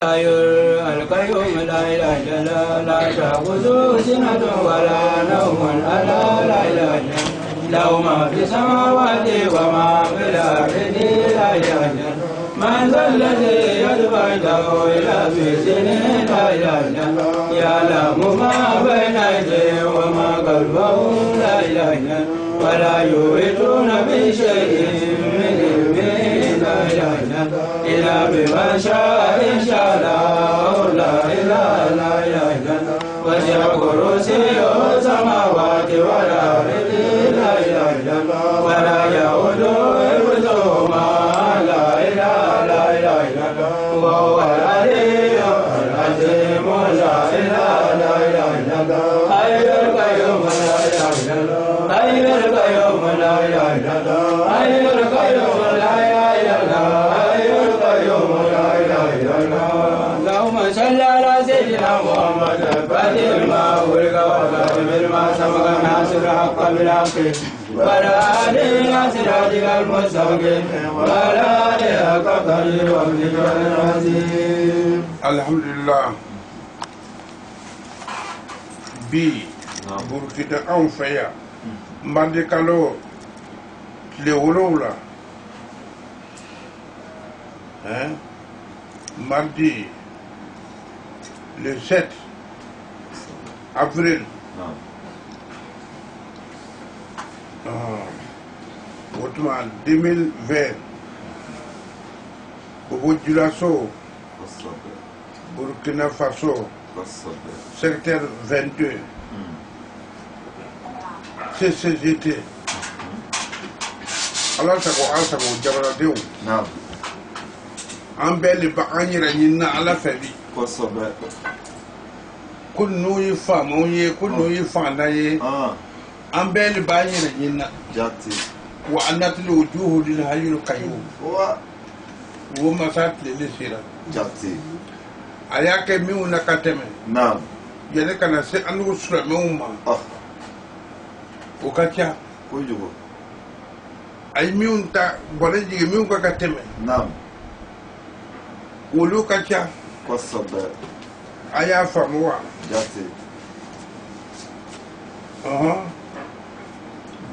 القيوم لا إله إلا الله لا تأخذه سنة ولا نوم ألا لا إله إلا له ما في السماوات وما في الأرض لا إله إلا من ذا الذي يدفع له إلى بإذنه لا إله إلا يعلم ما بين أيديهم وما خلفهم لا إله إلا ولا يحيطون بشيء من علمه لا إله إلا بما شاء إن شاء الله لا إله إلا وسع كرسيه السماوات والأرض لا إله إلا الله ولا يؤوده حفظهما لا إله إلا الله وهو العلي العظيم لا إله إلا الله حي القيوم لا إله إلا الله حي القيوم لا إله إلا الله حي القيوم لا إله إلا الله حي القيوم لا إله إلا الله اللهم صل على سيدنا محمد الفاتح لما أغلق والخاتم لما سبق ناصر الحق بالحق وعلى آله إلى صراطك المستقيم وعلى آله حق قدره ومقداره العظيم. الحمد لله. bi burkina anw fɛ yan mandi kalo tile 7 mardi le 7 avril otuma 2020 Bobo Dioulasso Burkina Faso secteur 22 CCGT ala sago jamanadenw an bɛɛ le ba an yɛrɛ ɲinina ala fɛ bi ko ninnu ye faamaw ye ko ninnu ye fantan ye an bɛɛ le ba an yɛrɛ ɲinina wa an natili wujuhu lil hayyil qayyum wo masa tilele sera a y'a kɛ minnu na ka tɛmɛ yanni ka na se an n'u silamɛw ma o ka ca a ye minnu ta bɔnɛ jigin minnu ka tɛmɛ olu ka ca a y'a faamu wa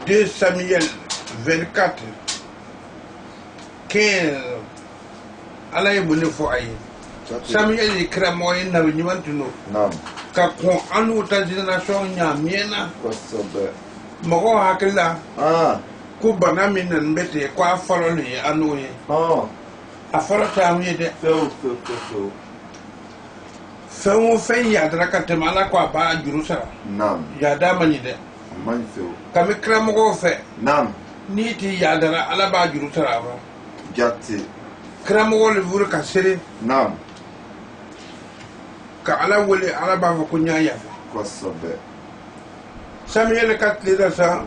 2 Samuel 24 15 ala ye mun de fɔ a ye Samuel ye karamɔgɔ ye nabi ɲuman tun don ka kɔn an n'u ta génération ɲaamiyɛna mɔgɔw hakili la ko bana min nana bɛ ten ko a fɔlɔ le ye an n'o ye a fɔlɔ tɛ an ye dɛ fɛn o fɛn yadara ka tɛmɛ ala ko a b'a juru sara yada man ɲi dɛ kami karamɔgɔw fɛ n'i ti yadara ala b'a juru sara a ma karamɔgɔ le wuli ka sere ka ala wele ala b'a fɔ ko n y'a yafa Samuel ka tile la sa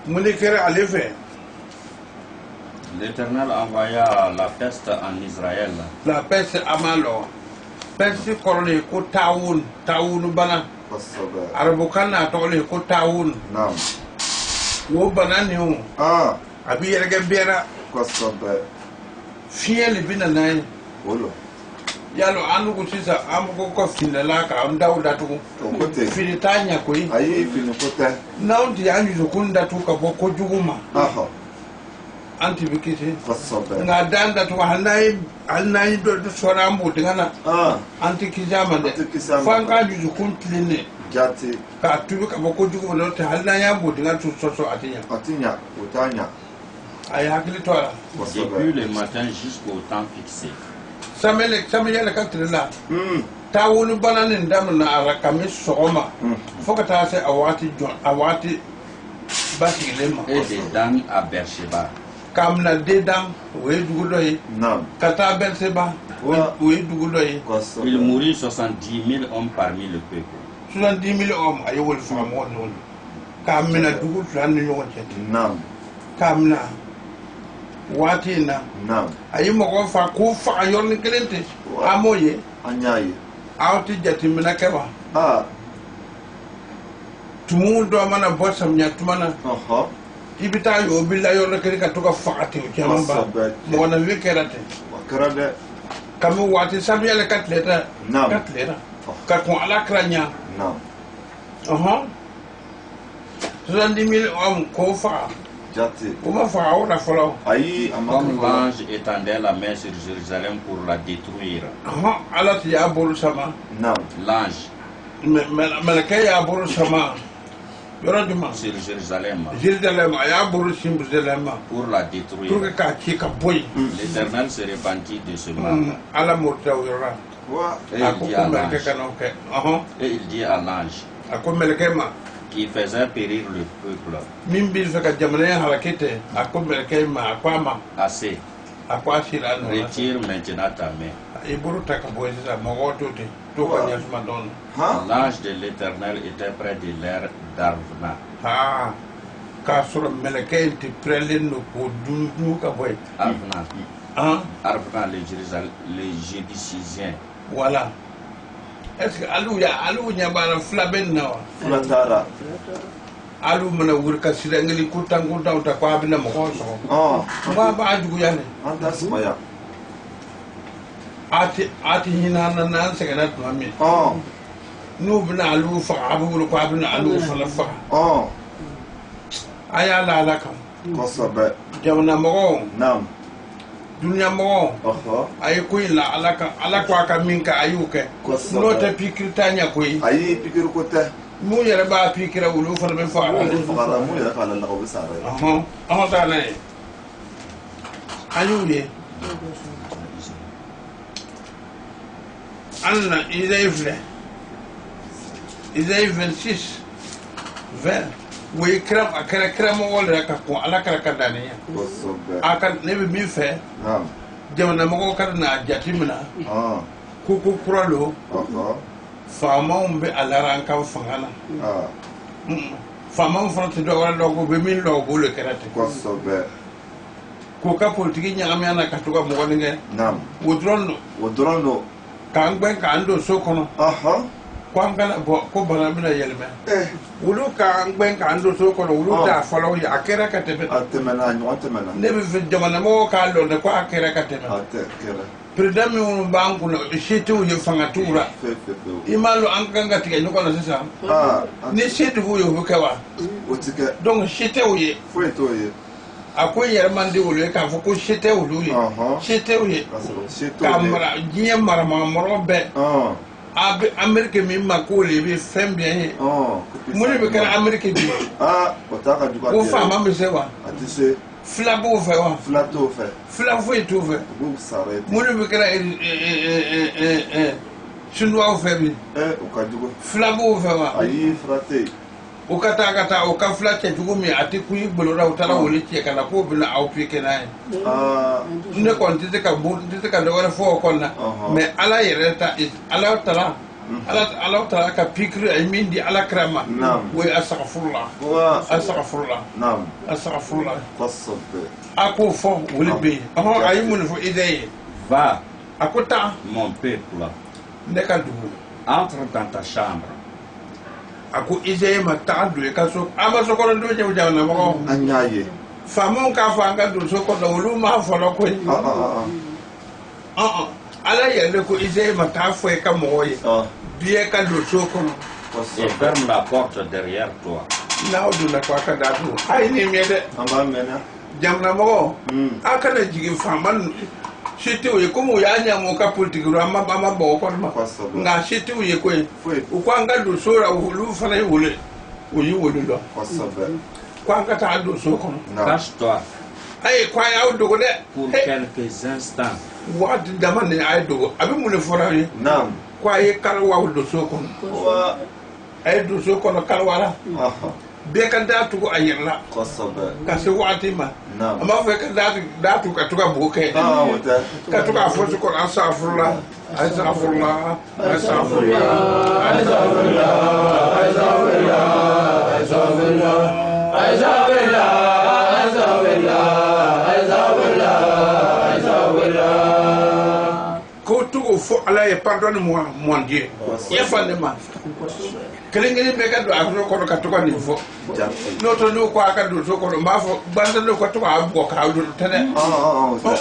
mun de kɛra ale fɛ. L'Éternel envoya la peste en Israël. La peste amalo. Peste kɔrɔ ko tawun bana. Arabukan na tɔgɔ ko tawun. Wo bana ni o. A bi yɛrɛkɛ bɛɛra. Fiɲɛ le bi na n'a ye. Yalo an ko sisan an ko ko finala ka an daw datugu. Fini t'a ɲɛ koyi. Ayi fini ko tɛ. N'anw ti an dusukun datugu ka bɔ kojugu ma. An ti bi kisi. Nka dan datugu hali n'an ye dɔ sɔrɔ an b'o dingɛ na. An ti kisi a ma dɛ. Fo an ka dusukun tilen de. K'a tubi ka bɔ kojugu ma n'o tɛ hali n'an y'an b'o dingɛ tu sɔsɔ a ti ɲɛ. A ti ɲɛ o t'a ɲɛ. A ye hakili to a la. Depuis le matin jusqu'au temps fixé. Samuel ka tile la. Tawuni bana nin daminɛ a la kami sɔgɔma fo ka taa se a waati basigilen ma. Et des dames à Beersheba. K'a mina den dam o ye dugu dɔ ye. Ka taa Beersheba o ye dugu dɔ ye. Il mourut 70 000 hommes parmi le peuple. 70 000 hommes a ye wali fanga mɔgɔ ɲɔgɔn k'a mina dugu 2 ni ɲɔgɔn cɛ. K'a mina waati in na a ye mɔgɔ fa k'o faga yɔrɔnin kelen tɛ an m'o ye. An y'a ye. Aw tɛ jateminɛ kɛ wa. Tumu dɔ mana bɔ samiya tuma na ibita yo billa yo na kiri ka to ka fakati o kema ba mo na vi kerate karade kamu wati sabiele katleta katleta ka ko ala kranya aha 70 000 hommes ko fa comment fa ora folo ayi comme l'ange étendait la main sur Jérusalem pour la détruire aha ala ti ya bolu sama l'ange malaka ya bolu sama yoro duma sur Jérusalem ya bolu Jérusalem pour la détruire pour que ka ki ka boy l'Éternel se répandit de ce mal ala morta yora et il dit à l'ange qui faisait périr le peuple assez retire maintenant ta main. L'ange de l'Éternel était près de l'air d'Arvna. Arvna, les Jébusisiens. Voilà. Est-ce que alou nyabara flaben na flatara alou mana wurka sidangali kutanguta utakwa abina mkonso ba ajugu yane anta smaya ati hina na seganat mami nu bina alou fa abu ko abina alou fa la fa aya la la kam kosabe jamna mo nam dunia mo ay koy la ala ko aka minka ayuke no ta pikirta nya koy ay pikir ko ta mu yere ba pikira wulu fa be fa mu yere fa la ko bisara ta na ayuye anna Isaïe 26 20 we kram akara kram wala ka ko ala kara kadani akan ne bi fe jamana mo ka na jatimina ku prolo fama be alara kan fangala fama fonte do wala do be min lo go le karate ko ka politiki nyame ana ka to ko mo nge wodrondo kan gben ka ando so kono kwangana ko bana mina yelme wulu ka ngben ka ando so ko wulu ta falo ya akera ka tebe atemena nyotemena ne be jamana mo ka lo ne ko akera ka tebe atekera predami un banku no shetu ye fangatura imalo ankanga tige nyoko na sasa ne shetu bu yo bukawa otike donc shetu ye fueto ye akoy yermande wulu ka fo ko shetu wulu ye shetu ye kamara jiye marama morobe Amerique mi makole be fem bien moni be kala Amerique bi otaka duka o fama be se wa atise flabo fe wa flato fe flavo et tout fe bu sare moni be kala chinois fe bi okadugo flabo fe wa ayi frate o kata o ka flate jugo mi ati ku igbolora utara woli tie kana ko bi na au pike na ne kon tite ka bu tite ka do wala fo ko na mais ala yereta ala tala ala tala ka pikri ay mindi ala krama we astaghfirullah naam astaghfirullah qasab ako fo woli be ay mun fo idée va akota mon peuple ne ka dubu entre dans ta chambre ako Isaïe ma taadu e kaso ama so ko ndo jew jaw na mo anyaye famon ka fa nga do so ko do lu ma fo lo ko ala yelle ko Isaïe ma ta fo e ka mo ye bien ka do so ko et ferme la porte derrière toi na odu na kwa ka da do ay ni mi de amba mena jamna mo aka na jigi faman shete uye komo ya nya mo ka politique ro amma bo ko ma nga shete uye ko u kwanga do sora u fana yule uyi wulu do kwanga ta do so ko cache-toi ay kwa ya do de pour quelques instants what damane ay do abi mu le fora yi naam kwa ye kala wa do so ko wa ay do so ko kala wala be ka datu ko ayirla qasaba ka se wati ma amma fe ka datu ka tuka buke wata ka tuka fo ko astaghfirullah astaghfirullah astaghfirullah astaghfirullah astaghfirullah astaghfirullah astaghfirullah astaghfirullah astaghfirullah ko to fo ala e pardonne-moi mon Dieu ya fandema kelengeli be ka do akro ko ka to ko ni fo no to no ko aka do to ko ma fo banda do ko to ka bo ka do tane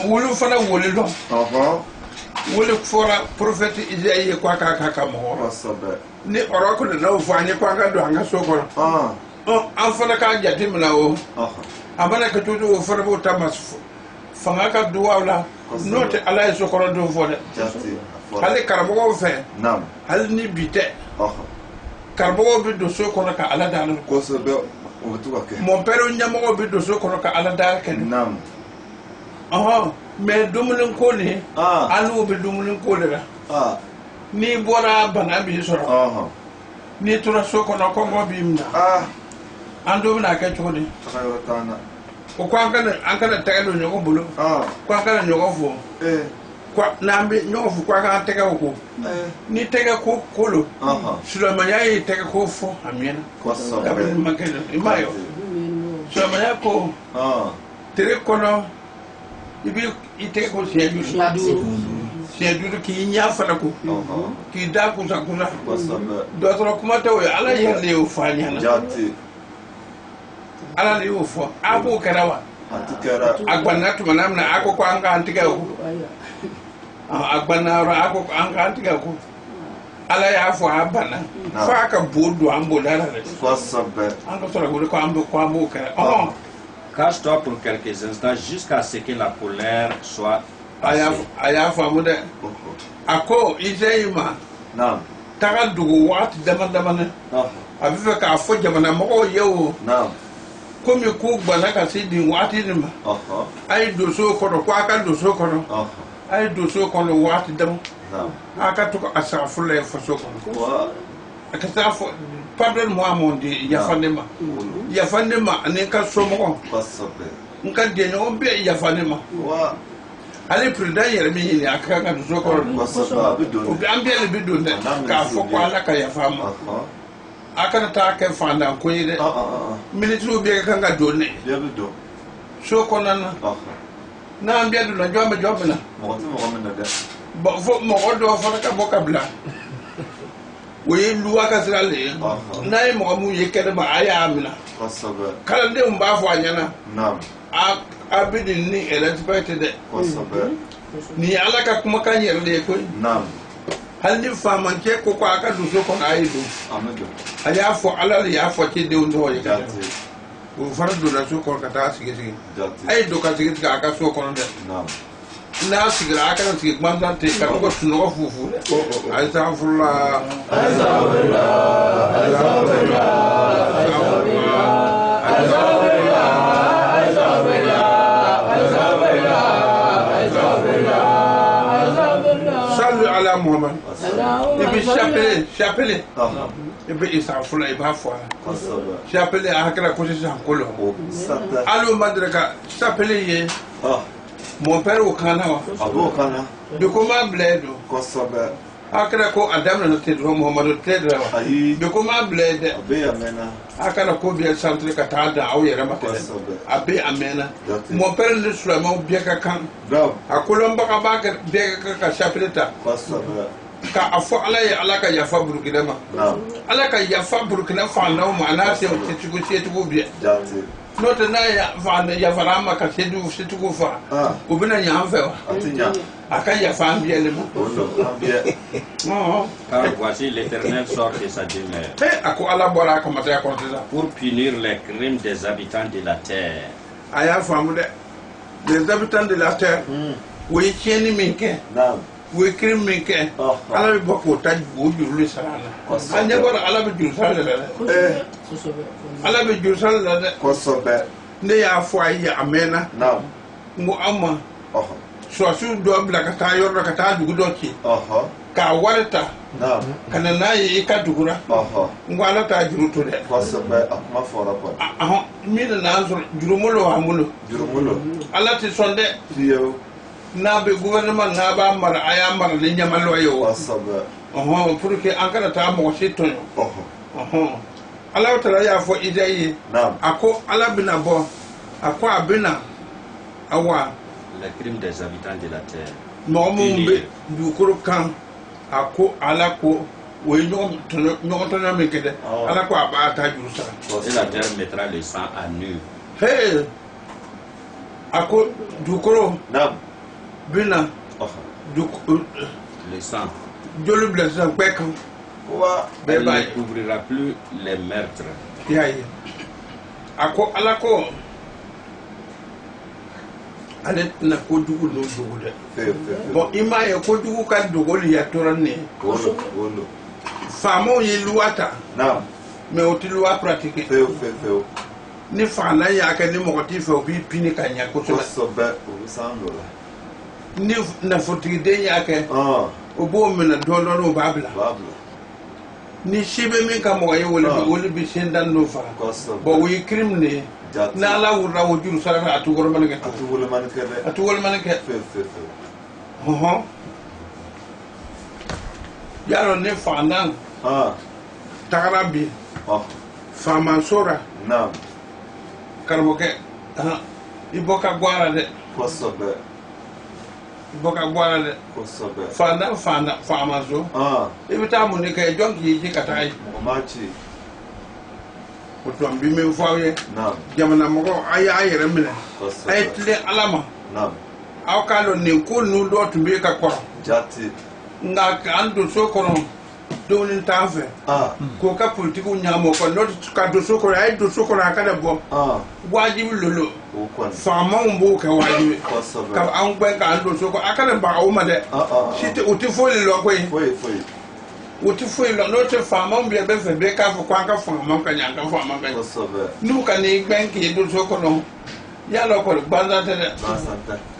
wulu fana wulu lo wulu fora prophète Isaïe ko ka mo ni oro ko na fo anye ko aka do anga so ko an fana ka jati mina o amana ka to do fora bo tamas fanga ka do wala no te ala so ko do fo de hali karamo fe nam hal ni bite karamo bi do so ko ka ala dal ko so be o to ka mon père nyamo bi do so ko ka ala dal ken nam mais dumulin ko ni alu bi dumulin ko de ni bora bana bi so ni tura so ko na ko ngo bi mna ando na ka chodi o kwa kana tegelo nyoko bulu kwa kana nyoko fo kwa nambe nyoko fo kwa kana tega ko ni tega ko kolo Sulemanya yi tega ko fo amena kwa so kabel makelo imayo Sulemanya ko tere kono ibi ite ko seju ki nya fana ko ki da ko sa kuna do tro kuma to ala yelle o fanya na ala ni ufo abu karawa agbana tu manamna ako ko anga antiga ko agbana ro ako anga antiga ko ala ya fo abana fa ka bodu ambo dara ko sabbe anga sora ko ambo kara Cache-toi pour quelques instants jusqu'à ce que la colère soit aya fa mude ako Isaïma naam taga dugu wat dama abi fe ka fo jamana mo yewo naam comme ko gbana ka si di wati ni ma ay do so ko ko aka do so ko ay do so ko wati dam aka to asa fulle fo so ko aka sa fo pardonne-moi mon Dieu ya fandema ne ka so mo nka de no be ya fandema ale prida yere mi ni aka ka do so ko o bi ambe le bi do ne ka fo ko ala ka ya fama akana ta ke fanda ko yide military be ka nga do ne so ko nan na ambe do na jombe na mo na da bo fo mo do fa ka bo ka bla we luwa ka sirale na e mo mu ye kede ba aya amina kala de mba fo anyana nam abidin ni elected de ni ala ka kuma kan yerde ko nam halli faman ke ko aka du so ko aido amado aya fo ala ya fo ke de ndo ye ka o fardu na so ko ka ta sige aido ka sige ka aka so ko de nam na sigira aka na sige mandan te ka ko suno fufu ay ta fulla sallu ala Muhammad ibi chapele ibi isa fulla iba fo chapele akara ko sa kolo alu madraka chapele ye mon père au Kana abo kana de comment bled ko sobe akara ko adam na te do Muhammad te do de comment bled abe amena akara ko bi centre ka ta da aw yere mate abe amena mon père le Sulaiman bi ka kan akolomba ka ba ka be ka chapeleta ko sobe ka afo ala ka yafa burkina ma ala ka yafa burkina fa na ma na se tugu bi note na ya farama ka sedu situgo fa ubina nyamfe wa atinya aka ya fambi elema car voici l'Éternel sort de sa demeure ako ala bora ka mata ko tza pour punir les crimes des habitants de la terre aya famu de des habitants de la terre we cheni minke naam we crime minke ala bi boko taj bu jurlu salala anya bora ala bi jurlu salala ala be jursal la de ko sobe ne ya fo ayi amena naam mu amma so su do bla ka ta yor ka ta dugu do ci ka warta naam kana nayi ka dugura ngwala ta juruto de ko sobe akuma fora ko mi na so jurumulo amulo ala ti sonde yo na be gouvernement na ba mara aya mara le nyamalo yo ko sobe pour que ankara ta mo siton ala tara ya fo Isaïe ako ala bina bo ako abina awa les crimes des habitants de la terre Momumbe du Kurukan, Ako, Alako, où ils n'ont pas méqué, Alako Abata Jusa. Et la terre mettra le sang à nu. Hey! Ako, du Kuro, Nam. Bina, du Le sang. Dieu le blesse un bec. Elle ne couvrira plus les meurtres. Yaye. Ako, Alako. Ale na kojugu no dogo de bon ima ye kojugu ka dogo li ya toranne Wolo. famo ye luata Nam. mais o ti loi pratiquer Feu. ni fa na ya ka ni mo ti fe obi pini ka nya ko so Sobe. Obisango. ni na foti de ya ka o bo me na do no babla ni shibe min ka mo ye wole bi sendan no fa bo wi criminel na la wurra wo juru sara atu gor man ke Atu wolo man ke. Feu. yaro ne fa nan tagarabi fama sora Nam. karboke iboka gwara de Kosobe. fana fama so ibita mu ne kay jonki ji katay Omachi. o to bi men fawye Nam. jamana mo ko ayere mine ay tle alama Nam. aw kalo ne ko nu do to be ka ko Jati. nga ando so ko non donin tafe ko ka politiku nyamo ko not ka do so ko ay do so ko akada bo wajibi lolo fama mbo ka wajibi ka an gbe ka ando so ko akada ba o ma de site uti foli lo ko Foi. uti foli lo no te fama mbe be fe be ka fo kwa ka fama ka nyanga fama ka nu ka ni gben ki do so ko no ya lo ko banza te de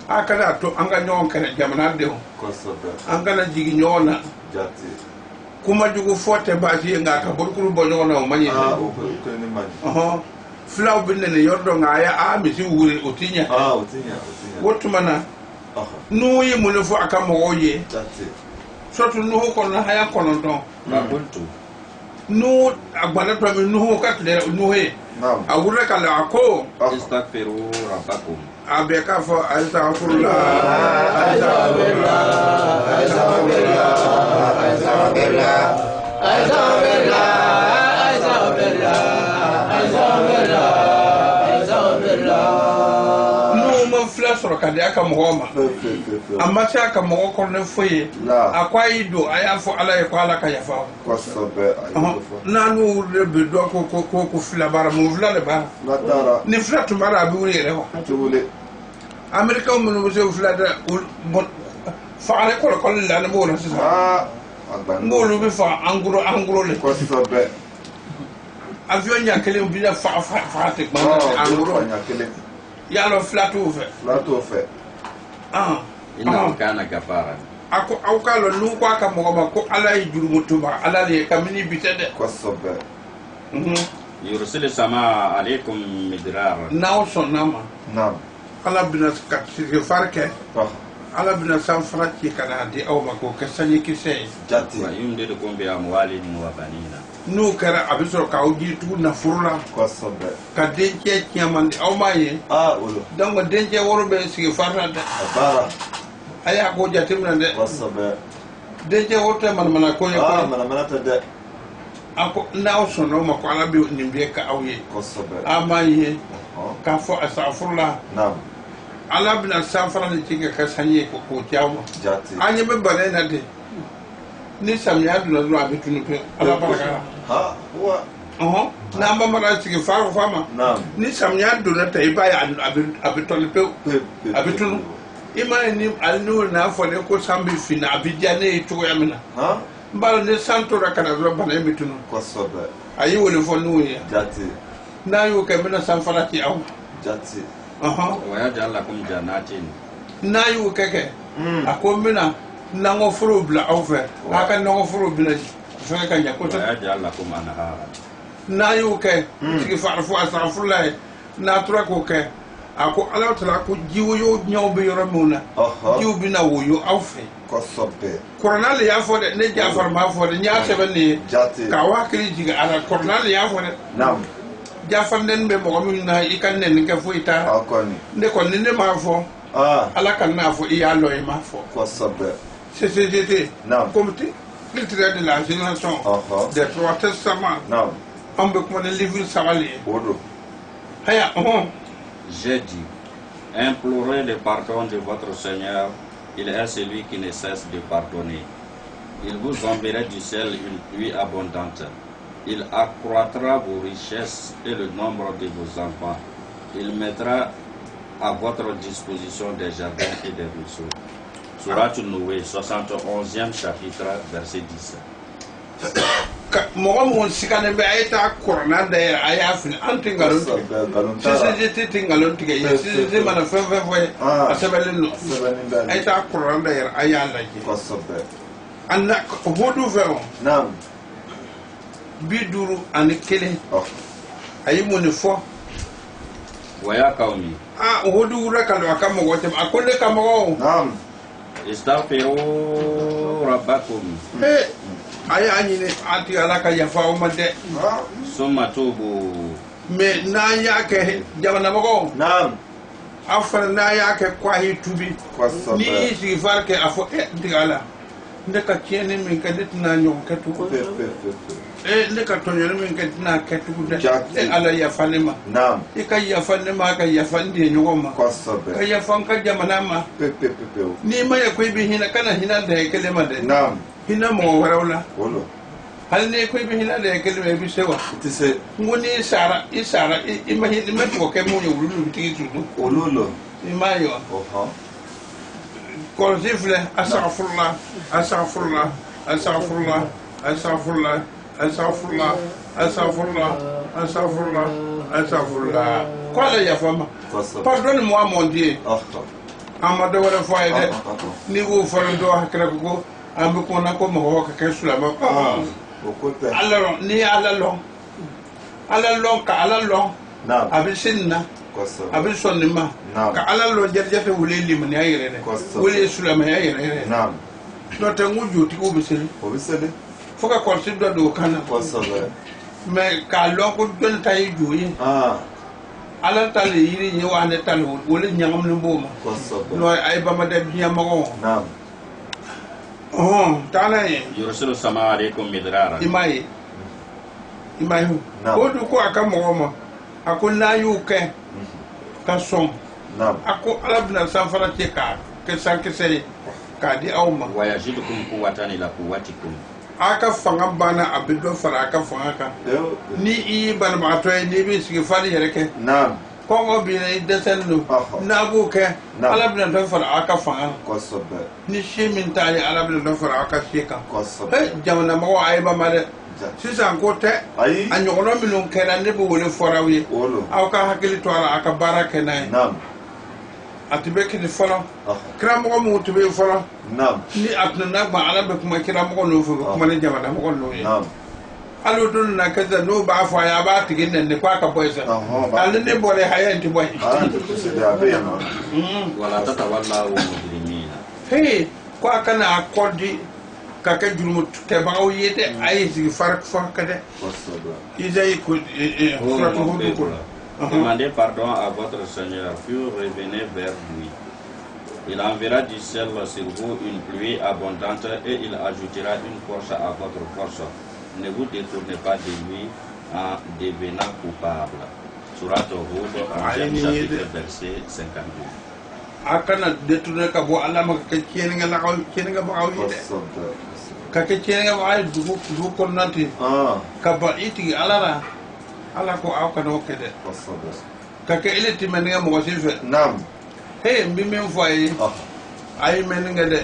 akada to anga nyon kene jamana de anga na jigi nyona Jati. kuma jugu fote baji nga ka burkuru bo nyona o manye flaw binne ne yordo nga ya mi si wuri otinya wotu mana nu yi mu ne fo aka mo oye sotu nu ko na haya kono don Babuntu. nu agbana to mi nu ka tle nu he awure kala ako Istaghfiru rabbakum. abeka fo astaghfirullah nu mo fla soro kade aka mo ma amma sai aka mo ko ne foye akwai do aya fo ala e ko ala ka yafa na nu rebe do ko fla bara mo fla le ba ni fla to bara bi wuri re wa amerika mo no se fla da fa ale ko la na mo na sa ngolu bi fa anguro le avion nya kele bi da fa te anguro ya lo flato fe Inna kana gafara. ako awkalo nu ko aka mo ko ala yi juru mutuba ala le kamini bitede Yursilu sama alaykum midrar. naw sonama ala bina ka farke ala bina san farki kana di aw mako ka sanyi kise Wa yumdidukum bi amwalin wa banina. nu kara abisoro ka uji tu na furula ka denke kiyaman aw maye dan go denke worbe sigi farta de aya ko jatimna de denke worte man ko yo ako naw sono mako ala bi nimbe ka awye amaye ka fo asafurla ala bina san fara de tinga ka sanye ko tiawo anye be bare na de ni samya dula dula abitunu pe ala baraka na mba mara sigi faru fama ni samya dula ta iba ya abitolu pe abitunu imane ni alnu na fo le ko sambi fina abijane to yamina mbalo ne santo rakana do bana mitunu ayi wole fo nuya na yu ke mina san fara ti aw Wa yaj'al lakum jannatin. na yu keke akomina nango furu bla aw fe aka nango furu bla fe ka nya ko Wa yaj'al lakum anhara. na yu ke sigi farfu asafullah na tura ko ke ako ala tala ko jiwo yo nyaw be yoro muna jiwo bi na wo yo aw fe coronal ya fo de ne jafar ma fo de nya sebe ne ka wa kri jiga ala coronal ya fo de jafar nen be mo mi na ikan nen ke fo ita ne ko ne ma fo ala kan na fo iya lo e ma fo CCGT comité culturel de la génération des trois testaments on peut comme le livre savali haya j'ai dit implorez le pardon de votre Seigneur, il est celui qui ne cesse de pardonner. Il vous enverra du ciel une pluie abondante. Il accroîtra vos richesses et le nombre de vos enfants. Il mettra à votre disposition des jardins et des ruisseaux. Surat Noé, 71e chapitre, verset 10. Mɔgɔ mun sikane bɛ a ye taa kɔrɔna da yɛrɛ a y'a fili an tɛ nkalon tigɛ CCGT tɛ nkalon tigɛ ye CCGT mana fɛn fɛn fɔ ye a sɛbɛnlen don a ye taa kɔrɔna da yɛrɛ a y'a lajɛ a na hudu fɛ o 51 a ye mun de fɔ waya kawmi hudu wura ka don a ka mɔgɔ tɛmɛ a ko ne ka mɔgɔw istaghfiru rabbakum aya anyine ati ala ka yafa o made summa tubu me na ya ke jamana mako afara na ya ke kwa hi tubi ni si far ke afo digala ndeka tiene min ka ditna nyon ka tu ndeka to nyon min ka ditna ka tu de ala yafa ne ma e ka yafa ne ma ka yafa ndi nyoma ka yafa ka jamana ma ni ma ya ko bi hina kana hina da kele ma de hina mo warawla hal ne ko bi hina da kelme bi sewa tise ngoni isara imahi me to ke mo yulu tigi tudu olulo imayo ko sifle astaghfirullah astaghfirullah astaghfirullah astaghfirullah astaghfirullah astaghfirullah astaghfirullah astaghfirullah ko la ya fama pardonne moi mon dieu amado wala faide ni wo faro do hakra ko ambe ko na ko mo ko ke sulama Allah ni Allah long ka Allah long abi sinna abi sonnima ka Allah long jarjata wule lim ni ayere ne wule sulama ayere naam do te nguju ti ko biseli foka ko sibdo do kana me ka long ko don tay joyi Allah tale yiri ni wa ne tale wule nyangam ne mboma no ay bama de biyama ko naam yursilu sama alaikum midrara imai ko du ko aka mo akon na yuke ka son ako alabna sanfara te ka ke sanke sere ka di awma wa yajidukum quwwatan ila quwwatikum aka fanga bana abido fara aka fanga ka ni i ban ma to ni bi sigi fali yereke kongo bi ne desenu na bu ke alabna do fara aka fanga ni shemin tali alabna do fara aka sheka jamana mo ay ba mare sisan ko te anyono milon kera ne bu wole forawi aw ka hakili to ala aka baraka nay atibe kidi fola kramo mo tube fola ni atna na ba ala be kuma kramo no fu kuma ne jamana mo no alo dun na kaza no ba fa ya ba tigin nan ne kwa ka boy sa alin ne bore haya nti boy wala tatawallahu mujrimina hey kwa kana akodi kaka julmut te ba o yete ay sigi farak fa kade izay ko demandez pardon à votre Seigneur puis revenez vers lui. Il enverra du ciel sur vous une pluie abondante et il ajoutera une force à votre force. Ne vous détournez pas de lui en devenant coupable. Surat Hud, 11e chapitre, verset 52. Akana détourner ka bo Allah maka ke kenga la ko kenga ba awi de ka ke kenga ba ay du ko nanti ka ba iti alara ala ko aw kana okede ka ke ileti menga mo sife nam hey mbi men foye ay menga de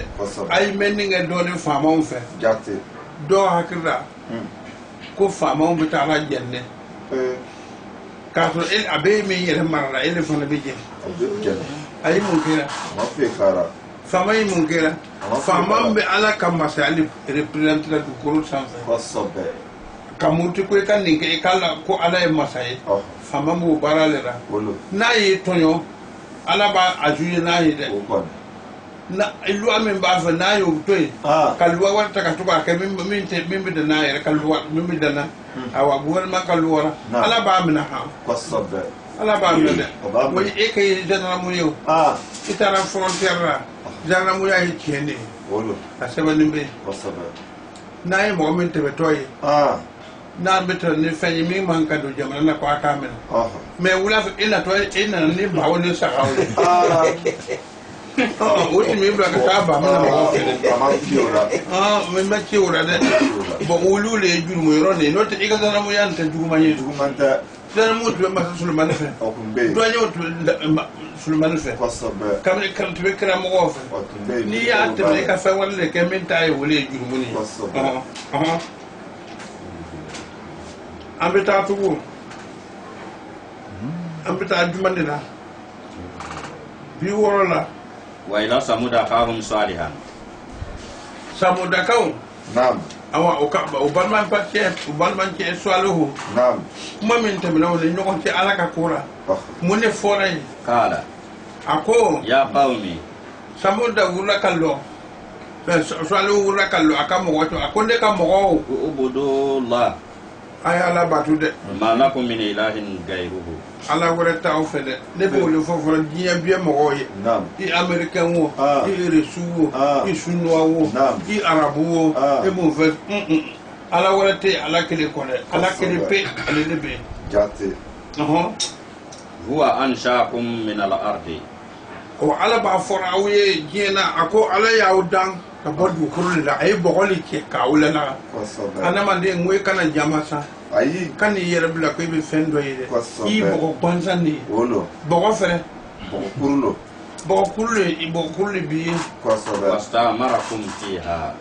ay menga do ne fama on fe jatti do hakira ko fama on bita ala jenne ka to el abe me yere marra ele fana be je ay mun kira ma fe kara fama yi mun kira fama be ala kamba sali representer du groupe sans fasobe kamuti ko kan ni ke kala ko ala e masay fama mo baralera na yi tonyo ala ba ajuye na yi de na ilu amen ba fa na yo toy kalwa warta ka tuba ke min de na yi kalwa min de na awa buwal ma kalwa ala ba amina ha ala ba mi de wo e kay general mu yow itara frontière la general mu yaay tiende wolo asaba nimbe wasaba nay mo men tebe toy na beto ni fanyi mi man ka do jamana na ko akamel mais wula ina toy ina ni ba woni sa hawle wuti mi bla ka ba ma ma ci ora de bo wulu le juru mo yoro ne no te iga dana mo yan ta juru ma yedu manta dana mo to ma Sulaiman fe do nyo to Sulaiman fe kam ne kan to be kra mo go fe ni ya te me ka fe wala ke min tay wole juru mo ni ambita tugu ambita jumandina bi worola وإلى ثمود أخاهم صالحا ثمود كون نعم أو وبالمان باتشي وبالمان تشي سوالوه نعم ما من تمنو لي نيكون تي على كورا من فوري قال أكو يا قومي ثمود ولا كالو سوالوه ولا كالو أكام واتو أكو نكا مغو اعبدوا الله أي على باتو ده ما لكم من إله غيره ala wureta o fele ne bo le fofo diya biya mo oye i americain wo i resu wo i sunwa wo i arabu wo e mo fe ala wurete ala kele kone ala kele pe ale ne be jate huwa anshaakum min al-ardi o ala ba fora wiye jena ako ala yawdan ka bodu kurla ay bogoli ke kawla na ana mande ngwe kana jamasa ayi kan yere bla ko be fendo yede i bogo banzani wolo bogo fere kurlo bogo kurle bi wastamarakum fiha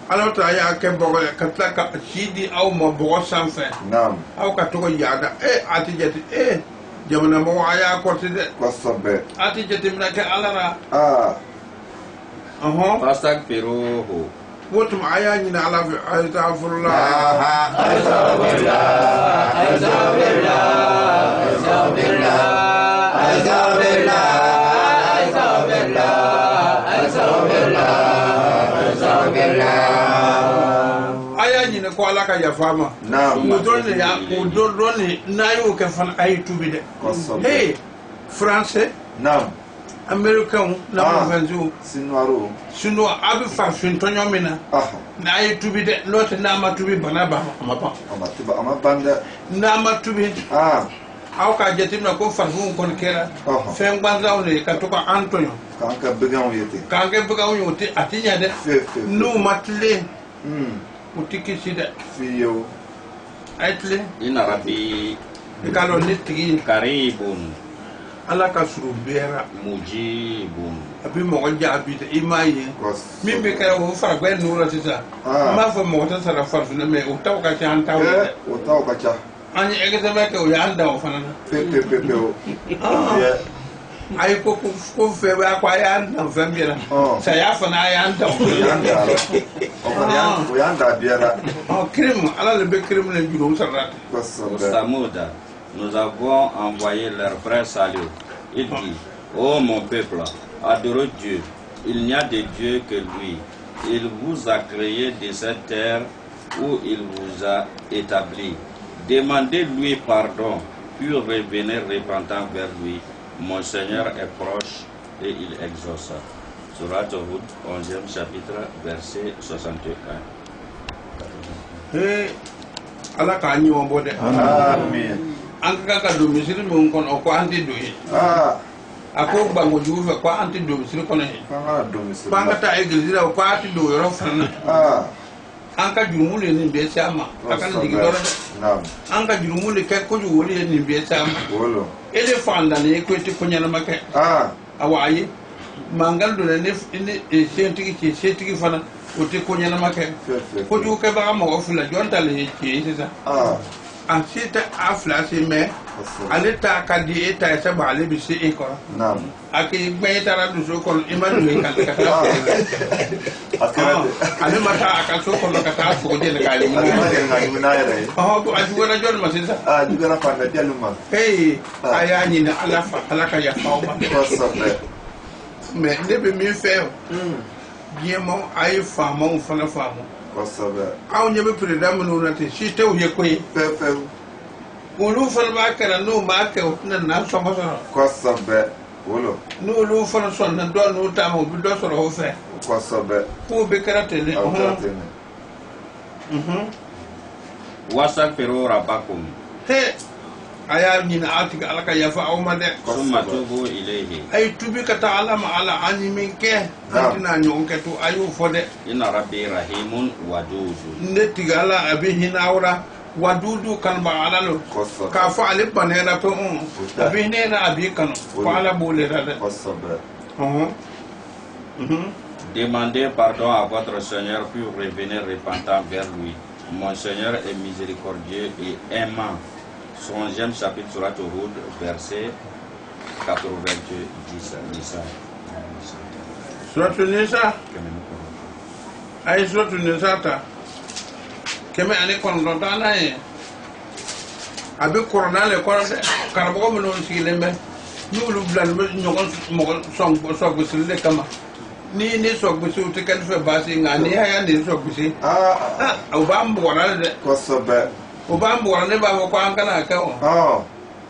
ala ta ya ke bogo ka tlaka shidi aw mo bogo sanfe naam aw ka to yada ati jeti jamana mo aya ko tide wasabe ati jeti mina ke alara fastaghfiruhu wotum aya ni na ala astaghfirullah aya ni ko ala ka ya fama mo donne ya ko donne nayo ke fan ay tubi de hey français naam American na vanzu sinwaro sino abi fa fintonyo mina na ay tubi de lote na matubi banaba amabanda na matubi aw ka jetim na ko farbu kon kera fen banza on ka to ko antonyo kanka began yote atinya de no matle utiki sida fiyo aitle ina rabbi kalo nitigi karibun ala ka suru bera mujibun abi mo jabi de imaye min be kala wo fara gwen nura tita ma fa mo ta sara farfu na me o taw ka ci an taw o taw ka ca ani egzame ke o yanda o fanana ay ko fe ba kwa yanda fambira sa ya fana yanda o yanda biara krim ala le be krim le jurum sarat Samuda nous avons envoyé leur frère salut. Il dit, ô mon peuple, adorez Dieu. Il n'y a de Dieu que lui. Il vous a créé de cette terre où il vous a établi. Demandez-lui pardon, puis revenez repentant vers lui. Mon Seigneur est proche et il exauce. Surat Hud, 11e chapitre, verset 61. Allah ka anyi won bode. Amen. An ka do misiri mon kon o ko anti do yi. Ako bango juve ko anti do misiri kon he. Banga ta église ko anti do yoro fana. An ka jurumule ni be sama. Akan digi doro. Naam. An ka jurumule ke ko ju woli ni be sama. Wolo. Ele fanda ne ko ti ko nyana make. Awayi. Mangal do ne ni sentigi fana. O ti ko nyana make. Ko ju ke ba mo ofula jonta le ci sisa. Ensuite, à flasher, mais à l'état qu'a dit, t'as ça, bah, les bichés et quoi. Non. À qui ben t'as la douce qu'on imagine quand t'as allez matin à quatre qu'on a quatre pour dire le calme. Oh, à jouer la journée, c'est ça. Ah, tu vas pas faire le mal. Hey, ayani à la fin, à la caille. Mais ne peut mieux faire. Bien mon aïe femme ou femme. Ah, on y avait plus d'âme, nous n'avons pas si tu es quoi. ulu fal ba kala no ma ke nan na so mo so Kosobe. Wolo. no ulu fal so nan do no ta mo bi do so ro fe Kosobe. ko be kara tele wastaghfiru rabbakum he aya ni na atika alaka yafa aw ma de summa tubu ilayhi ay tubi ka ta'ala ma ala ani min ke antina nyon ke to ayu fode inna rabbi rahimun wadud neti gala abi hinawra wadudu kan ba ala lo ka fa ali banena to abi ne na abi kan fa ala bole rada Kosobe. Demandez pardon à votre Seigneur puis revenez repentant vers lui. Mon Seigneur est miséricordieux et aimant. 11e chapitre surat Hud, verset 90. Surat Nisa ay surat Nisa ta keme ani kon do dana e abi corona le ko karabo mo non si lembe nulu blan mo nyogon mo song so go sile kama ni so go su te kan fe basi ngani haya ni so go si o ba mbora de Kosobe. o ba mbora ne ba ko an kana ka o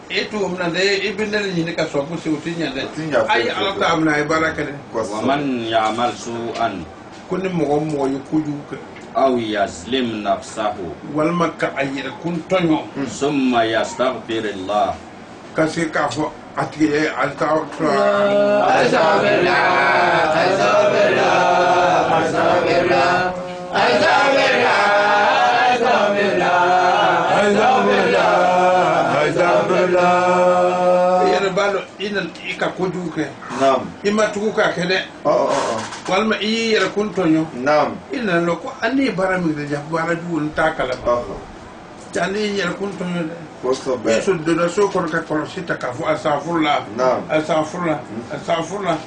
etu mna de ibinel ni ka so go su tinya de ay ala ta mna e baraka de Wa man ya'mal su'an kunni mo yukuju aw yazlim nafsahu wal makka ayira kun tonyo summa yastaghfirullah kasi ka fo atiye alta yere balo ina ika kujuke Nam. ima tukuka kede walma yere kun tonyo Nam. ina loko ani barami de jabara duun takala tani yere kun tonyo de Kosobe. yesu de la sokor ka korosita ka fo asafurla Naam. asafurla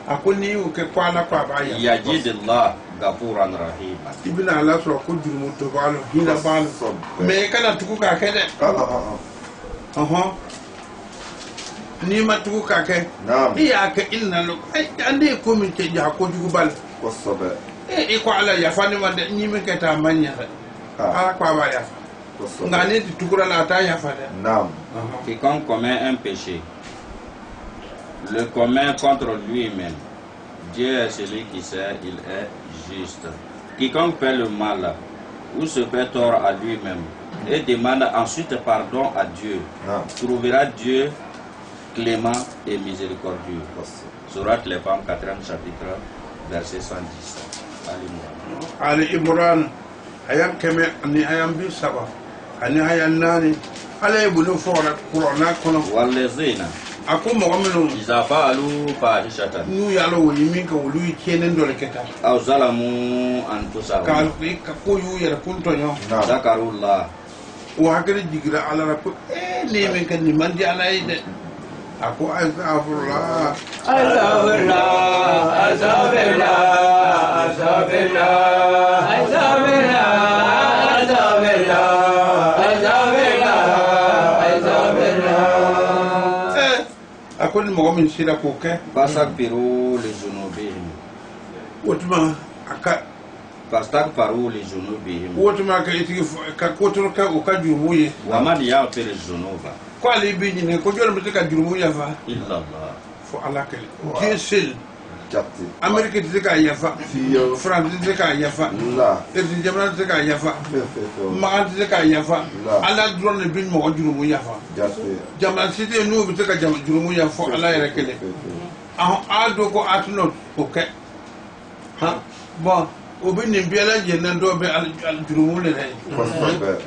akuni u ke kwala kwa baya yajidillah gafuran rahima ibina ala so ko jurumu to balo hina balo me kana tukuka kede ni ma tukuka ke Naam. iya ke inna lo ay ande ko min ke ja ko jugu bal Kosobe. e ko ala ya fani wande ni min ke ta manya ala kwa baya Kosobe. ngani tukura la ta ya fada Nam. quiconque commet un péché le commet contre lui-même. Dieu est celui qui sait, il est juste. Quiconque fait le mal ou se fait tort à lui-même et demande ensuite pardon à Dieu, trouvera Dieu clément et miséricordieux. Surat les femmes, 4e chapitre, verset 110. Ali Imran ayam keme ni ayam bi saba ani hayan nani ala ibulu fora qur'ana kono Wallazina ako mo gamino iza fa'alu fahishatan nu yalo wo yimi ka wulu kenen dole keta aw zalamu anfusahum ka ko yu yara kunto nyo zakarullah wa hakari digira ala rap ni men kan ni mandi ala ide ako astaghfirullah akoni mo min sira ko ke fastakbiru li zunubihim wotuma aka fastakbaru li zunubihim wotuma ka iti ka kotor ka o ka jumuye wa man yaghfir zunuba ko ali bi ni ko jol mi ka jumuye fa illa Allah fo alaka jesel Jati. amerika ti ka yafa Fiyo. france ti ka yafa La. eti jamana ti ka yafa Fefefo. ma ti ka yafa La. ala drone bin mo jumuye yafa Jati. jamana cité nu bi ti ka jumuye yafa fo ala yere kele a do ko atno oke ha bon obi ni biela jenna do be al jurumu le ne Kosobe.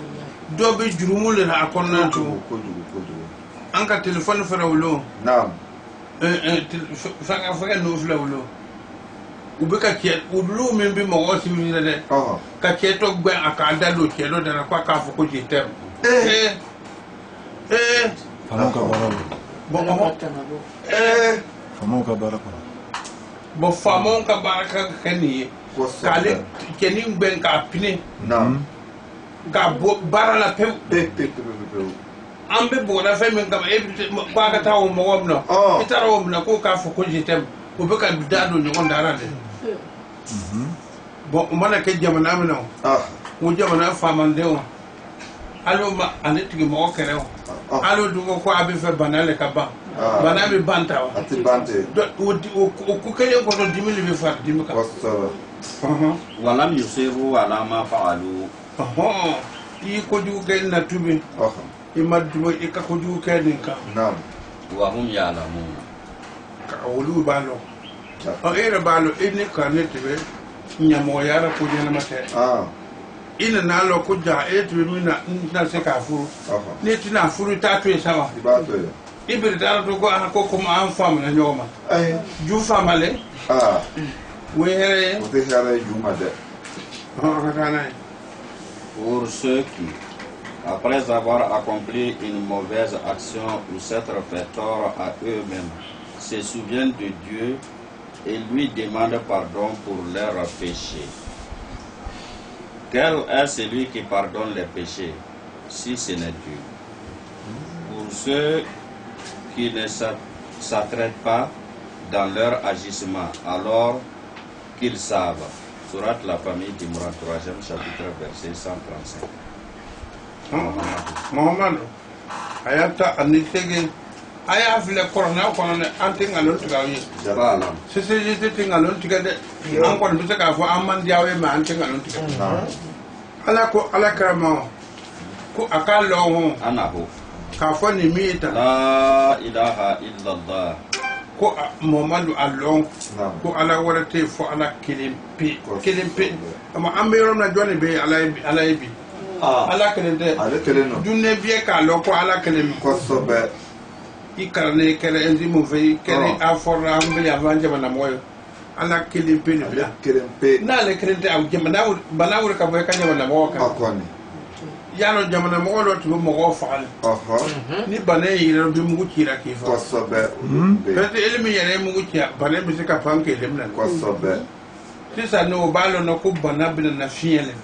do be jurumu le na akonna to Kojugu. an ka telephone fara wulo Nam. fanga no fula wulo ubi ka ke ulu min bi mo wasi mi ne de ka ke to gbe aka da do ke do da kwa ka fo ko je tem Famuka barako. Famuka barako. Bo famon ka baraka kaniye kale kenin gben ka pine Nam. ka barala pe ambe bo na femme ngam e ba ka tawo mo womno itaro mo na ko ka fo ko jitem o be ka dado ni on dara de bo mana ke jamana amno mo jamana famande o alo ma anetigi mo kere o alo du ko abi fe banale ka ba banabi banta wa ati bante o ko kele ko do dimili be far dimika ولم يصروا على ما فعلوا i ko ju ke na tubi i maddu i ka ko ju ke din ka nam وهم يعلمون ka wulu balo o era balo inni ka ne tibe nyamo yara ko jena mate ina na lo ko ja e tibe mina na se ka furu ne tina furu ta to sawa ibato ibir dara to go an ko kuma an fam na nyoma ju famale were o te hare juma de pour ceux qui, après avoir accompli une mauvaise action ou s'être fait tort à eux-mêmes, se souviennent de Dieu et lui demandent pardon pour leurs péchés. Quel est celui qui pardonne les péchés, si ce n'est Dieu? Pour ceux qui ne s'attraitent pas dans leur agissement, alors qu'ils savent. Surat la famille d'Imran, 3e chapitre, verset 135. Muhammadu ayata anitege aya file korona kono anting alon tigawi Voilà. sese jete tingalon tigade an kono bisa ka fo amman diawe ma anting alon tigade ala ko ala karama ko akalo ho Anahu. ka fo ni mita La ilaha illallah. ko Muhammadu alon ko ala warate fo ala kilimpi ama amberom na joni be ala ibi ala kelente ale keleno dunne biye ka lo ko ala kelem ko sobe ikarne kere enzi mo fe kere afora ambe ya vanje bana moyo ala kilimpi ni bila kelempe na le kelente au jamana bana wur ka boy ka jamana mo ka akoni yalo jamana mo lo to mo go faal ni bana yiro bi mu kira ki fa ko sobe pete elmi yere mu kira bana bi se ka panke lemna ko sobe tisa no balo no ko bana bi na fiele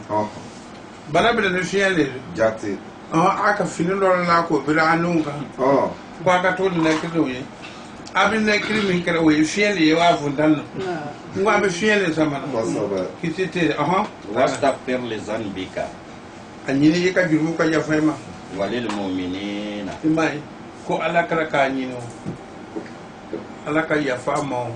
bana bi na fiele jati aka fini lo la ko bi la anunga ko aka to na kido ye abin na krimi kare we fiele ye wa fundan ngo am fiele sama ko sobe kitite Wastaghfir li zanbika anyini ka juru ka ya fema walil mu'minina. imai ko ala kara ka nyino ala ka ya fama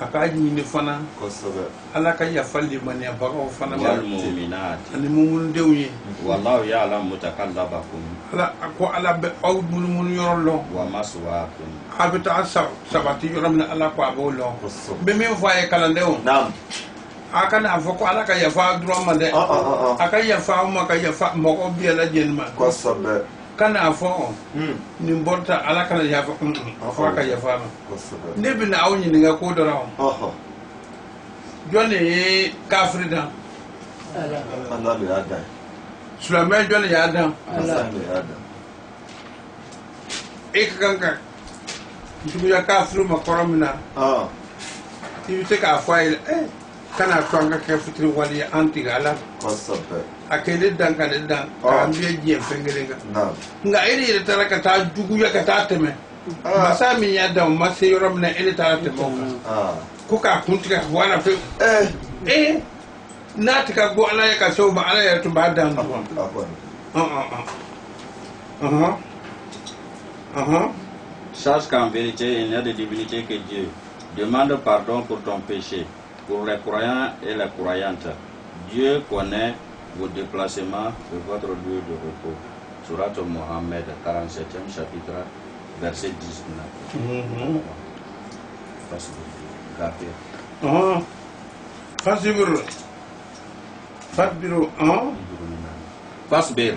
aka nyini fana ko sobe ala ka ya falli man ya bago fana Wal mu'minati. ani mumun dewye Wallahu ya'lamu mutakallabakum ala ko ala be aw mun yorlo wa maswaakum. habita sabati yoram na ala ko abolo ko sobe be me voye kala ndew nam aka na fo ko ala ka ya fa droma de aka ya fa ma ka ya fa mo ko bi ala jenma ko sobe kana fo ni mborta ala kana ya fa fo ka ya fa ko sobe ne bi na awni ni nga ko dora jone kafrida Allah be ada sulaiman jone ya dan Allah be ada kanka tugu ya kafru ma koromina ti te ka fail kana twanga ke fitri wali antiga ala ko sobe akele dan ka dan ambiye je fengelenga nam nga iri taraka ta jugu ya ka ta teme masa mi ya da masa yorom na iri ta teme ko ka kuntika wala fe na tika go ala ya ka so ba ala ya to ba dan Sache qu'en vérité, il n'y a de divinité que Dieu. Demande pardon pour ton péché, pour les croyants et les croyantes. Dieu connaît vos déplacements de votre lieu de repos. Surat Mohammed, 47e chapitre, verset 19. Fasbir.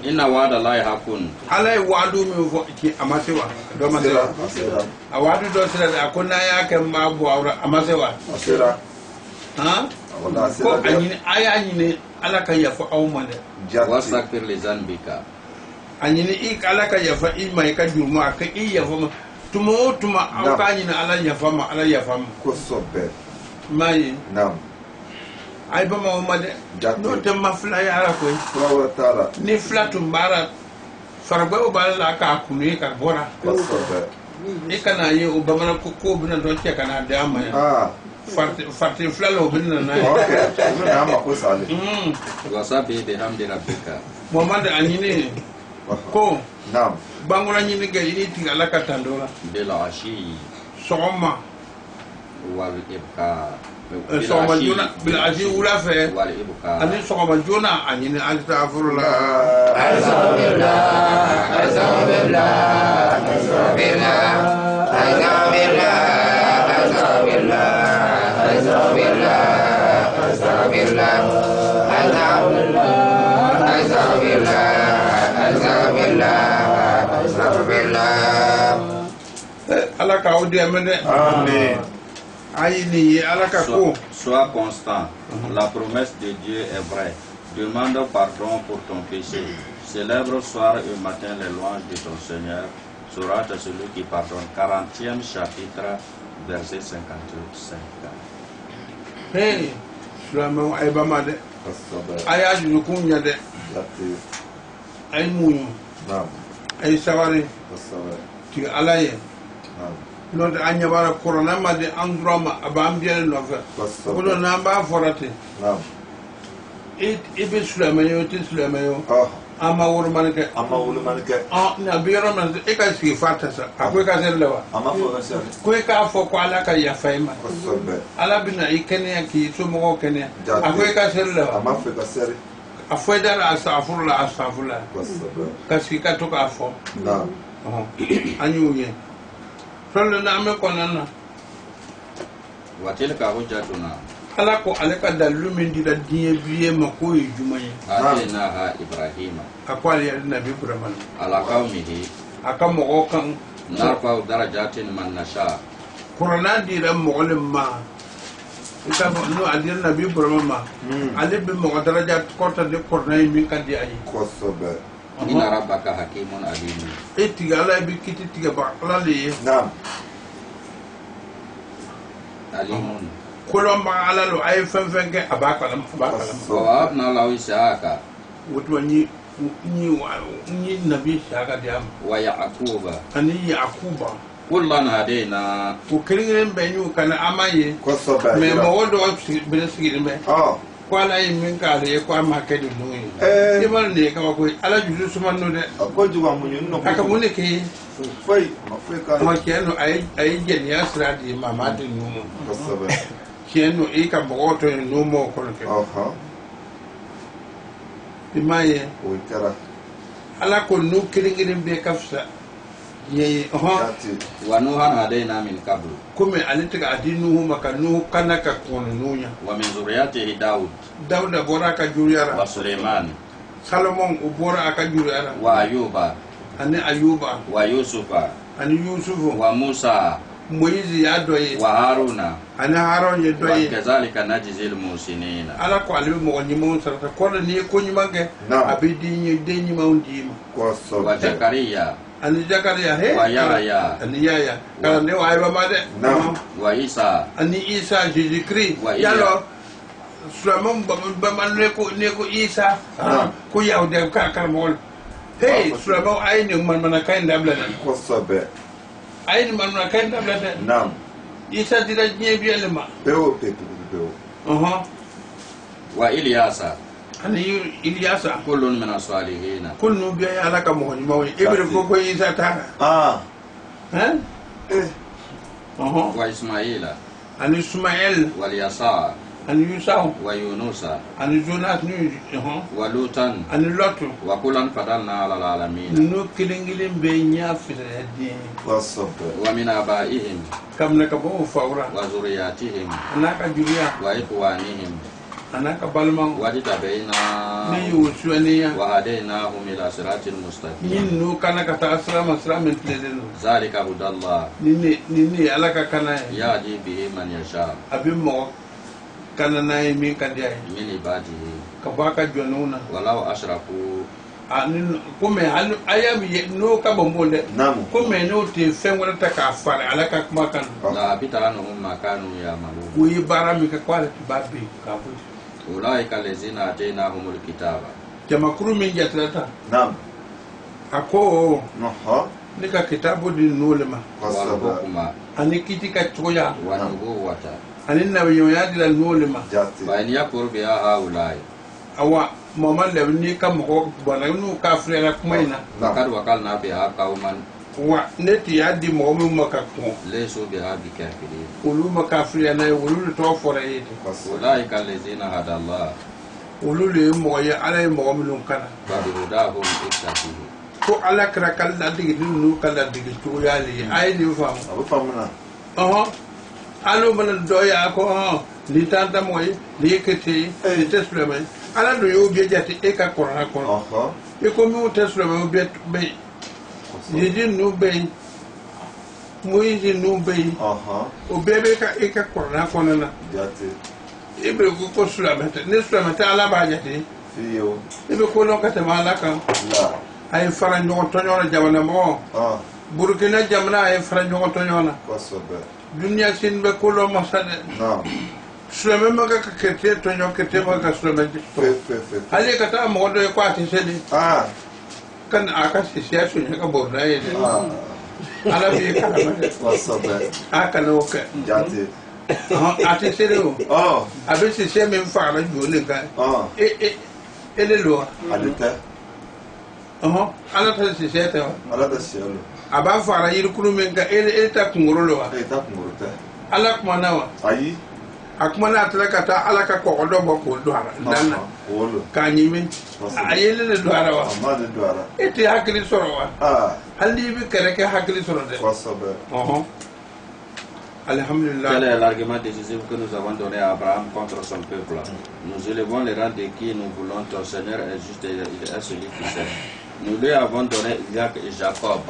Inna wa'da Allahi haqqun. Alai wa'du min ki amasewa do masewa awadu do sira akuna ya kan ma bu awra amasewa asira ko anyini aya anyini alaka ya fa awmande Wastaghfir li zanbika. anyini ik alaka ya fa imai ka juma ka iya fa tuma awka anyini ala ya fa ma ala ya fa ko sobe mai nam ay ba ma wamade no te ma fla ya ara koy flawa tara ni fla tumbara farba o bala ka kunu ka bora ko sobe ikana ye o bamana ko bina do ce kana da amma Farte flalo binna na. Okay. Na ma ko sale. Wasabi bihamdi rabbika. Muhammad anyine ko Naam. bangula nyine ga yini tingala katandora. Bil ashi Soma wal ibka. soma jona bil aji wula fe. Wal ibka. Ani soma jona anyine astaghfirullah. Alaka odi amene. Amen. Aïni alaka ko. Sois constant. La promesse de Dieu est vraie. Demande pardon pour ton péché. Célèbre soir et matin les louanges de ton Seigneur. Sourate de celui qui pardonne. 40e chapitre, verset 58. Hey, Sulaiman ay bamade. Asabe. Aya ju kunya de. Jati. Ay muñu. Naam. Ay sawari Asabe. ti alaye. Naam. Non anya bara corona ma de androma abam biel no fa. Asabe. Ko do na ba forate. Naam. Ibe Sulaiman yo ti Sulaiman yo. Ah. Ama wor man ke. Amma wulu man ke. Ah na biro man e ka si fata sa. Akwai ka ser lewa. Amma fo ga sale. Ko ka fo ko ala ka ya faima. Asabe. Ala bina ikene ki so mo kene. Jati. Akwai ka ser lewa. Amma fo ga sale. Akwai dara astagfirullah. Asabe. Kasi ka to ka fo. Naam. Anyuye. Fele na me konana. Watilka hujjatuna Ala ko ale ka dalu min dira diye biye mako yi jumaye. atainaha Ibrahima Akwali ya nabi Ibrahim. ala qaumihi Aka mo kan narfa'u darajatin man nasha. Qur'an dira mo ma. Ika no adir nabi Ibrahim ma. Ale be mo daraja ko ta de Qur'an min kan di ayi. Asabe. Inna rabbaka hakimun alim. Tiga ala bi kiti tiga ba ala le. Naam. Alimun. Kolon ba ala lo ay fen ke abaka lam. Wa wahabna lahu Ishaqa Woto ni nabi shaka diam. wa Yaquba Ani Yakuba. kullan hadaina Ko kirin be nyu kana amaye. Asabe. Me mo do be sigiri me. Ah. Kwala yi min ka le ko ma ke du nuyi. Imal ne ka ko ala juju suman no de. Ko juga munyu no. Aka mun ke Foi. Ma foi ka. ma ke no ay gen ya sra di mama de nu. Asabe. Ke no e ka bo to no mo ko ke. Aha. Imaye O tara. ala ko nu kirin be kafsa. Ye Jati. wa nuhan hadaina min qablu Kuma alitika adinu maka nu kana ka kono nunya. wa min zurriyatihi Daud Dauda bora ka juriyara. wa Sulaiman Salomon ubora aka juriyara. wa Ayuba Ani Ayuba, wa Yusufa ani Yusufu, wa Musa Moizi ya doye, wa Haruna ani Haron ya wa doye. kadhalika najzil muhsinina. Ala ko alibi mo ni mo sarata ko ni ko ni mange. Naam. Abidi ni de ni ma undima. wa Asabe. Zakariya Ani Zakaria he. wa Yahya Ani Yahya. Kala ne wa ayba made. Naam. wa Isa Ani Isa Jésus-Christ. Wa Yalo Sulaiman ba man ne ko Isa. Naam. Ko yaw de ka mol. Hey, Sulaiman ay ni man man kay ndabla de. Asabe. Ay ni man kay ndabla de. Naam. Isa dira nye bi elma. Peo pepe peo. wa Ilyasa Ani Ilyasa. kullun min as-salihin. Kullu bi ya alaka mo ni mawi. Ibre ko Isa ta. Ah. Hein? wa Ismaila Ani Ismael, wal Yasa ani Yusuf, wa Yunusa ani Jonas ni wa Lutan ani Lotu. wa kullan fadalna ala alamin No kilingilin be nya fere di. Asabe. wa min abaihim Kam na ka bo fawra. wa zurriyatihim Anaka juriya, wa ikhwanihim anaka balman. wajtabaina Ni yusu ani ya. wa hadainahum ila siratin mustaqim. Yin no kana ka ta asrama asramen tleden. Zalika hudallah Ni alaka kana yahdi bihi man yasha abin mo kana na min kan dia. min ibadihi Ka baka jonuna. walau ashraku Ani kuma ayam no ka bombole. Naam. Kuma no te fen wala ta ka fara alaka kuma kan. la habitannahum ma kanu ya'malun. Kuyi bara mi ka kwala ti babbi ka bu. Ulaika allazina atainahumul kitaba Jama kuru min jatrata. Naam. Ako Aha. ni ka kitabu di nolema. wal Asabe. hukma Ani kiti ka toya. wan nubuwata hanin na yo ya dila nolima فإن يكفر بها هؤلاء awa mama lebni kam ko bona nu ka frera kumaina فقد وكلنا بها قوما wa neti yadi mo mu makako ليسوا بها بكافرين ulu makafri na ulu to fora yiti أولئك الذين هدى الله ulu le mo ya ala mo mu kana فبهداهم اقتدوا ko ala kra kala digi nu kala digi to yali ay ni fam abu famuna alo bana do ya ko li tanta moy li kete li teslemen ala do yo be jati e ka korana ko e ko mi teslemen be be yidi nu be muyi nu be o bebe ka e ka korana ko na jati e be ko slemen ne slemen ta ala ba jati fiyo e be ko no ka te mala kan la ay fara ñoo to ñoo jamana mo burkina jamana ay fara ñoo to ñoo na kosobe dunia sin be ko lo masade slemen ma ka kete to ñoo kete ma ka slemen fe ali ka ta mo do ko ati sedi kan aka si sia su ka borna ye ala bi ka kosobe aka no ka jati ati sedi o abi si sia me fa na jo le ka ele lo alita ala ta si sia ta ala da sielo aba fa ra yir kunu men ka ele ta kunguro lo ta kungurute ala kuma na wa ayi akuma na atla ka ta ala ka ko do bo ko do ara dan wolo ka ni men ayele le do ara wa amma de do ara ete hakili soro wa hali bi kare ke hakili soro de kosobe alhamdulillah. Quel est l'argument décisif que nous avons donné à Abraham contre son peuple? Nous élevons les rangs de qui nous voulons. Ton Seigneur est juste et il est celui qui sait. Nous lui avons donné Isaac et Jacob.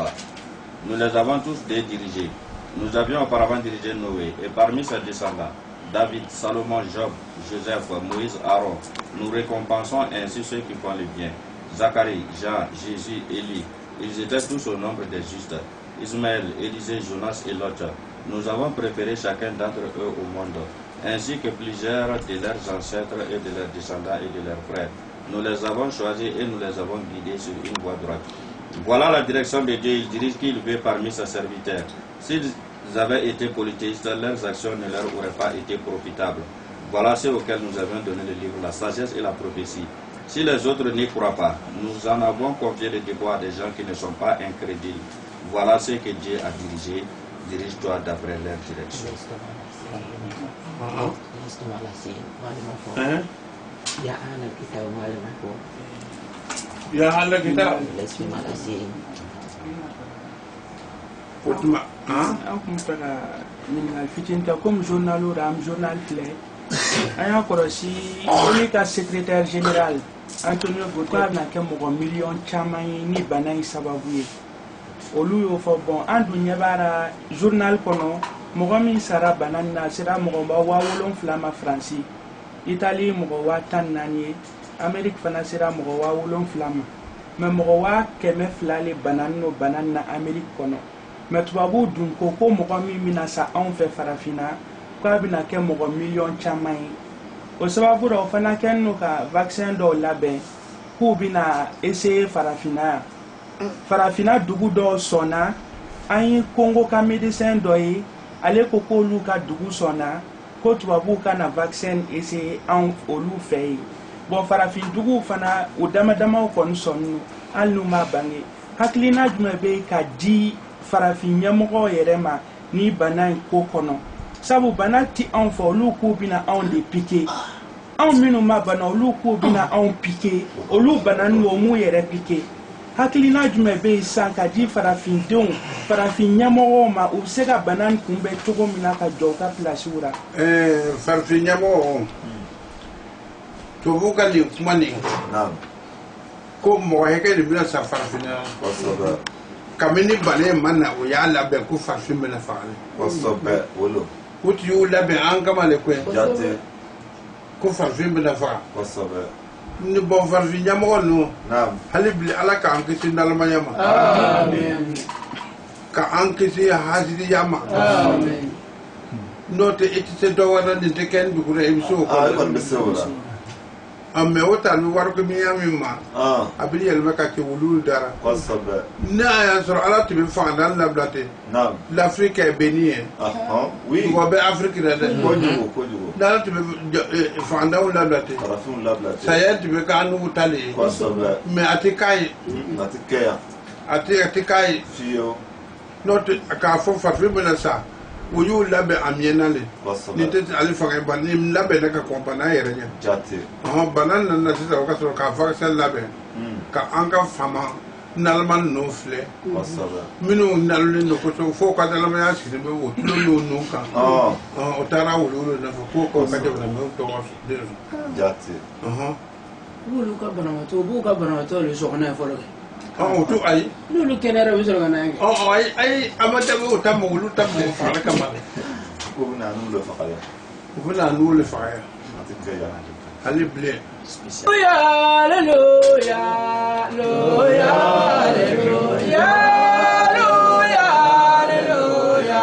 Nous les avons tous dirigés. Nous avions auparavant dirigé Noé et parmi ses descendants, David, Salomon, Job, Joseph, Moïse, Aaron. Nous récompensons ainsi ceux qui font le bien. Zacharie, Jean, Jésus, Élie. Ils étaient tous au nombre des justes. Ismaël, Élisée, Jonas et Lot. Nous avons préféré chacun d'entre eux au monde, ainsi que plusieurs de leurs ancêtres et de leurs descendants et de leurs frères. Nous les avons choisis et nous les avons guidés sur une voie droite. Voilà la direction de Dieu. Il dirige qui il veut parmi ses serviteurs. S'ils avaient été polythéistes, leurs actions ne leur auraient pas été profitables. Voilà ceux auxquels nous avions donné le livre, la sagesse et la prophétie. Si les autres n'y croient pas, nous en avons confié le devoir à des gens qui ne sont pas incrédules. Voilà ce que Dieu a dirigé. Dirige-toi d'après leur direction. Ya hala kita. Otuma. An kun fɛ ka ɲininkali fitinin kɛ comme journal o am journal filɛ an y'a kɔlɔsi ONU ka secrétaire général Antonio Guterres bɛna kɛ mɔgɔ miliyɔn caman ye ni bana in sababu ye. Olu y'o fɔ bon an dun ɲɛ b'ara journal kɔnɔ mɔgɔ min sara bana nin na a sera mɔgɔ 7,000 ma Faransi, Italie mɔgɔ 14,000 ye, Amérique fana sera mɔgɔ 7,000 ma mais mɔgɔ 200,000 le bana nin na Amérique kɔnɔ. Mais tubabu dun ko mɔgɔ min bɛna sa anw fɛ farafinna k'a bɛna kɛ mɔgɔ miliyɔn caman ye. O sababu la o fana kɛlen don ka vaccin dɔw labɛn k'u bɛna essayer farafinna yan. Farafina dugu dɔw sɔnna an ye Congo ka médecin dɔ ye ale ko k'olu ka dugu sɔnna ko tubabu ka na vaccin essayer an olu fɛ ye. Bon farafin dugu fana o damadamaw kɔni sɔnni hali n'u ma bange. Hakilina jumɛn bɛ ka di farafin ɲɛmɔgɔw yɛrɛ ma ni bana in ko kɔnɔ? Sabu bana ti anw fɛ olu k'u bɛna anw de piquer. Anw minnu ma bana olu k'u bɛna anw piquer. Olu bana n'u o m'u yɛrɛ piquer. Hakilina jumɛn bɛ yen sisan ka di farafindenw farafin ɲɛmɔgɔw ma u bɛ se ka bana in kunbɛn cogo min na ka jɔ u ka pilasiw la? Farafin ɲɛmɔgɔ tubabu ka nin kuma nin ko mɔgɔ hakɛ de bɛna sa farafinna kabini bana in ma na o y'a labɛn ko farafin bɛna faga ko ti y'u labɛn an kama le koyi ko farafin bɛna faga. Ni bon farafin ɲɛmɔgɔ ninnu hali bi ala k'an kisi nalimanya ma ka an kisi hasidiya ma n'o tɛ i tɛ se dɔ wɛrɛ nin tɛ kɛ n dugu la i bɛ se o kɔnɔ amma wata lu war ko mi yami ma abili el maka ke wulul dara Kosobe. na ya sur ala tibi fa dan la blate Naam. l'Afrique est bénie Oui. ko be Afrique da Kojugo. dara tibi fa dan la blate Parafin lablate. saya tibi ka nu tali Kosobe. mais atikai Natikeya. atikai Fio. not ka fo fa fi bena sa wuyu labe amiena le Kosobe. ni tete ali fa ba ni labe da ka kompana yere nya Jate. banan nan na tita ka so ka fa sel labe ka anga fama nalman no fle Kosobe. minu nalule no ko so fo ka dala ma ya shi be wo lo no ka o tara wulu na fo ko ka de na me to wa de Jate. Bulu ka banato bu ka banato le so kana folo ke o to ai lulu kenera bi so kana ngi ai amata be o tam wulu tam mo fa ka ma Ko na nu le fakale. ko na nu le fa ya Natikeya. ali ble Hallelujah, hallelujah, hallelujah, hallelujah, hallelujah,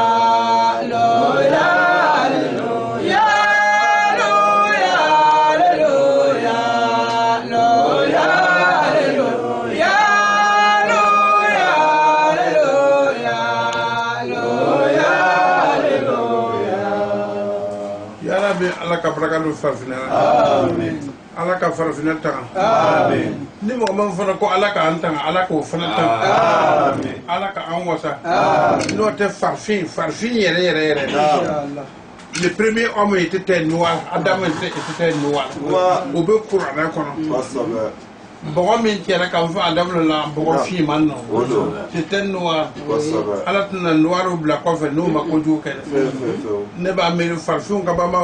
hallelujah, ya rabbi ala ka baraka do farfina Amen. ala ka farfina ta Amen. ni mo man fana ko ala ka anta ala ko fana ta Amen. ala ka an wasa no te farfin yere Inshallah. le premier homme était noir Adam était noir o be Qur'an kono Kosobe. bogo min tiara kan fa Adam la bogo fi man no Odo. c'était noir Kosobe. ala tuna noir bla ko fe no ma ko ju ke Fefefeo. ne ba me farfin ka ba ma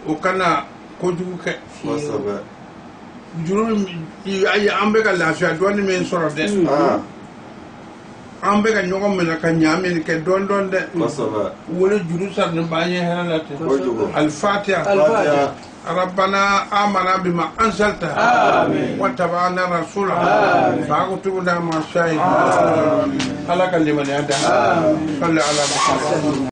o kana ko ju ke Kosobe. juru ay ambe ka lafiya doni men soro de ambe ka ñogo men ka ñamen ke don de Kosobe. wala juru sar ne bañe halate Kojugo. al fatiha Fatiha. ربنا آمنا بما أنزلت واتبعنا رسولا فاكتبنا مع الشاهدين. هلك لمن يدعى صل على محمد.